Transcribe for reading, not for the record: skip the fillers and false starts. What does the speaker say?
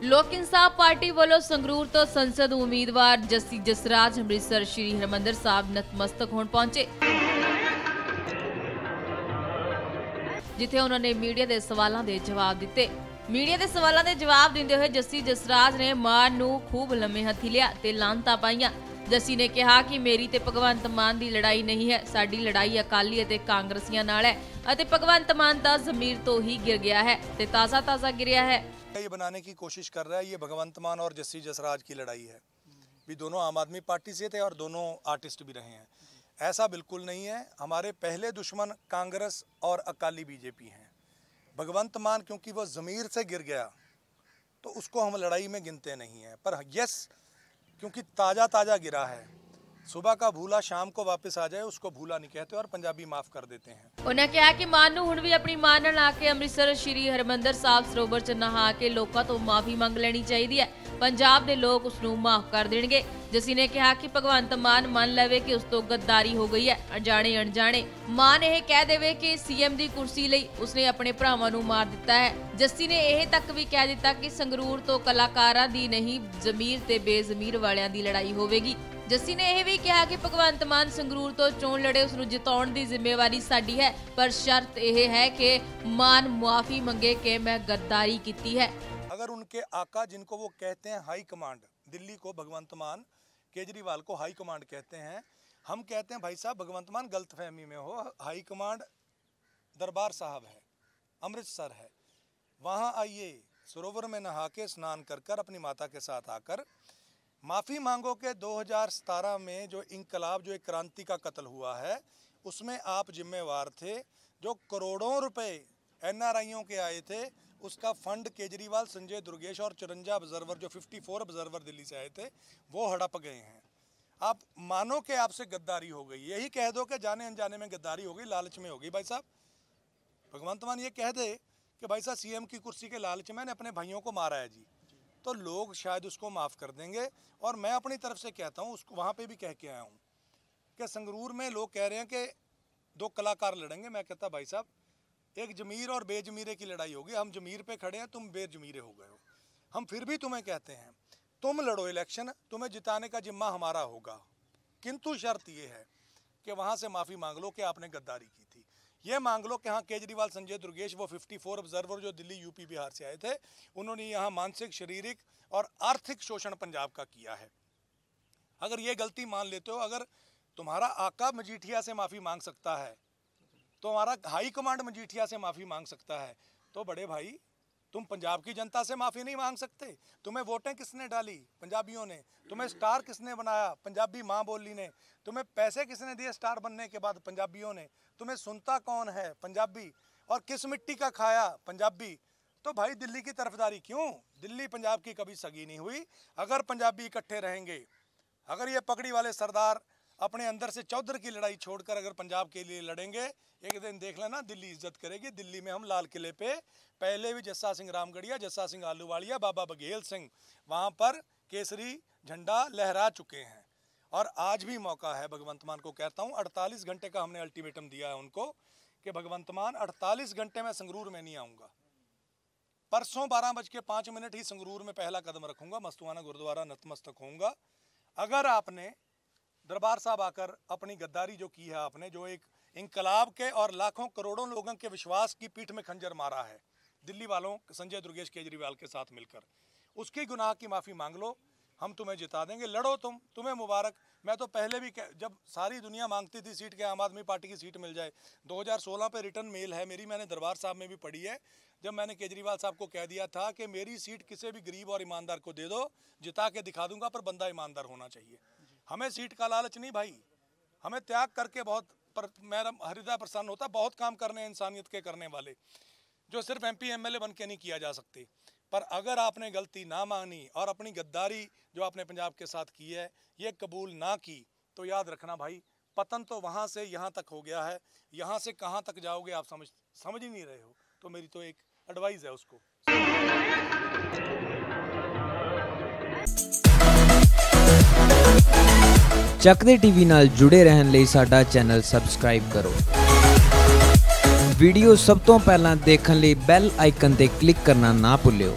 लोक इंसाफ पार्टी वालों संगरूर तो संसद उम्मीदवार जस्सी जसराज अमृतसर श्री हरमंदर साहब नतमस्तक होण पहुंचे, जिथे उन्होंने मीडिया के सवालों के जवाब दिते। मीडिया के सवालों के जवाब देंदे हुए जस्सी जसराज ने मान नूं खूब लम्मे हथी लिया ते लानतां पाईयां। जस्सी ने कहा कि मेरी ते भगवंत मान की लड़ाई नहीं है, साडी लड़ाई अकाली अते कांग्रसियां नाल है अते भगवंत मान तां ज़मीर तो ही गिर गया है ते ताज़ा गिरया है। ये बनाने की कोशिश कर रहा है ये भगवंत मान और जस्सी जसराज की लड़ाई है। भी दोनों आम आदमी पार्टी से थे और दोनों आर्टिस्ट भी रहे हैं। ऐसा बिल्कुल नहीं है। हमारे पहले दुश्मन कांग्रेस और अकाली बीजेपी हैं। भगवंत मान क्योंकि वो ज़मीर से गिर गया तो उसको हम लड़ाई में गिनते नहीं हैं, पर यस क्योंकि ताज़ा गिरा है, सुबह का भूला शाम को वापस आ जाए उसको भूला नहीं कहते और पंजाबी माफ कर देते हैं। उन्होंने कहा कि मान नूं हुण भी अपनी मां नाल आके अमृतसर श्री हरमंदर साहब सरोवर च नहा के लोगों तो माफी मंग लेनी चाहिए है। पंजाब के लोग उसनूं माफ कर देणगे। जस्सी ने कहा कि भगवंत मान मन लवे कि उस तो गद्दारी हो गई है, अनजाने अनजाने मान यह कह देवे कि सीएम की कुर्सी लई उसने अपने भरावां नूं मार दिता है। जस्सी ने यह तक भी कह दिता कि संगरूर तो कलाकारां दी नहीं जमीर ते बेजमीर वालियां दी लड़ाई होवेगी। जस्सी ने यह भी कहा कि भगवंत मान संगरूर तो चोण लड़े उसनूं जिताउण दी जिम्मेवारी साडी है, पर शर्त यह है कि मान मुआफी मंगे कि मैं गद्दारी की है। अगर उनके आका जिनको वो कहते हैं हाई कमांड, दिल्ली को भगवंत मान, केजरीवाल को हाई कमांड कहते हैं, हम कहते हैं भाई साहब भगवंत मान गलतफहमी में हो, हाई कमांड दरबार साहब है, अमृतसर है, वहाँ आइए सरोवर में नहा के स्नान कर कर अपनी माता के साथ आकर माफ़ी मांगो कि 2017 में जो इंकलाब जो एक क्रांति का कत्ल हुआ है उसमें आप जिम्मेवार थे। जो करोड़ों रुपए एनआरआईओं के आए थे उसका फंड केजरीवाल, संजय दुर्गेश और 54 ऑब्जर्वर जो 54 ऑब्जर्वर दिल्ली से आए थे वो हड़प गए हैं। आप मानो कि आपसे गद्दारी हो गई, यही कह दो कि जाने अनजाने में गद्दारी हो गई, लालच में हो गई। भाई साहब भगवंत मान ये कह दे कि भाई साहब सीएम की कुर्सी के लालच में मैंने अपने भाइयों को मारा है जी, तो लोग शायद उसको माफ़ कर देंगे। और मैं अपनी तरफ से कहता हूँ, उसको वहाँ पे भी कह के आया हूँ कि संगरूर में लोग कह रहे हैं कि दो कलाकार लड़ेंगे। मैं कहता भाई साहब एक जमीर और बेजमीरे की लड़ाई होगी। हम जमीर पे खड़े हैं, तुम बेजमीरे हो गए हो। हम फिर भी तुम्हें कहते हैं तुम लड़ो इलेक्शन, तुम्हें जिताने का जिम्मा हमारा होगा, किंतु शर्त ये है कि वहाँ से माफ़ी मांग लो कि आपने गद्दारी की थी। ये मांग लो कि हाँ केजरीवाल, संजय दुर्गेश, वो 54 ऑब्जर्वर जो दिल्ली यूपी बिहार से आए थे, उन्होंने यहाँ मानसिक, शारीरिक और आर्थिक शोषण पंजाब का किया है। अगर ये गलती मान लेते हो, अगर तुम्हारा आका मजीठिया से माफ़ी मांग सकता है तो हमारा हाई कमांड मजीठिया से माफ़ी मांग सकता है, तो बड़े भाई तुम पंजाब की जनता से माफ़ी नहीं मांग सकते? तुम्हें वोटें किसने डाली? पंजाबियों ने। तुम्हें स्टार किसने बनाया? पंजाबी माँ बोली ने। तुम्हें पैसे किसने दिए स्टार बनने के बाद? पंजाबियों ने। तुम्हें सुनता कौन है? पंजाबी। और किस मिट्टी का खाया? पंजाबी। तो भाई दिल्ली की तरफदारी क्यों? दिल्ली पंजाब की कभी सगी नहीं हुई। अगर पंजाबी इकट्ठे रहेंगे, अगर ये पगड़ी वाले सरदार अपने अंदर से चौधर की लड़ाई छोड़कर अगर पंजाब के लिए लड़ेंगे, एक दिन देख लेना दिल्ली इज्जत करेगी। दिल्ली में हम लाल किले पे पहले भी जस्सा सिंह रामगढ़िया, जस्सा सिंह आलूवालिया, बाबा बघेल सिंह वहाँ पर केसरी झंडा लहरा चुके हैं। और आज भी मौका है। भगवंत मान को कहता हूँ 48 घंटे का हमने अल्टीमेटम दिया है उनको कि भगवंत मान 48 घंटे में संगरूर में नहीं आऊँगा। परसों 12:05 ही संगरूर में पहला कदम रखूँगा, मस्तुआना गुरुद्वारा नतमस्तक होऊंगा। अगर आपने दरबार साहब आकर अपनी गद्दारी जो की है, आपने जो एक इंकलाब के और लाखों करोड़ों लोगों के विश्वास की पीठ में खंजर मारा है दिल्ली वालों, संजय दुर्गेश, केजरीवाल के साथ मिलकर, उसकी गुनाह की माफ़ी मांग लो, हम तुम्हें जिता देंगे। लड़ो तुम्हें मुबारक। मैं तो पहले भी जब सारी दुनिया मांगती थी सीट के आम आदमी पार्टी की सीट मिल जाए, 2016 पे रिटर्न मेल है मेरी, मैंने दरबार साहब में भी पढ़ी है, जब मैंने केजरीवाल साहब को कह दिया था कि मेरी सीट किसी भी गरीब और ईमानदार को दे दो, जिता के दिखा दूंगा, पर बंदा ईमानदार होना चाहिए। हमें सीट का लालच नहीं भाई, हमें त्याग करके बहुत, पर मेरा हृदय प्रसन्न होता, बहुत काम करने इंसानियत के करने वाले, जो सिर्फ MP MLA बन के नहीं किया जा सकते। पर अगर आपने गलती ना मानी और अपनी गद्दारी जो आपने पंजाब के साथ की है ये कबूल ना की, तो याद रखना भाई पतन तो वहाँ से यहाँ तक हो गया है। यहाँ से कहाँ तक जाओगे आप समझ ही नहीं रहे हो। तो मेरी तो एक एडवाइस है उसको। ਚੱਕਦੇ ਟੀਵੀ ਨਾਲ ਜੁੜੇ ਰਹਿਣ ਲਈ ਸਾਡਾ ਚੈਨਲ ਸਬਸਕ੍ਰਾਈਬ ਕਰੋ। ਵੀਡੀਓ ਸਭ ਤੋਂ ਪਹਿਲਾਂ ਦੇਖਣ ਲਈ ਬੈਲ ਆਈਕਨ ਤੇ ਕਲਿੱਕ ਕਰਨਾ ਨਾ ਭੁੱਲਿਓ।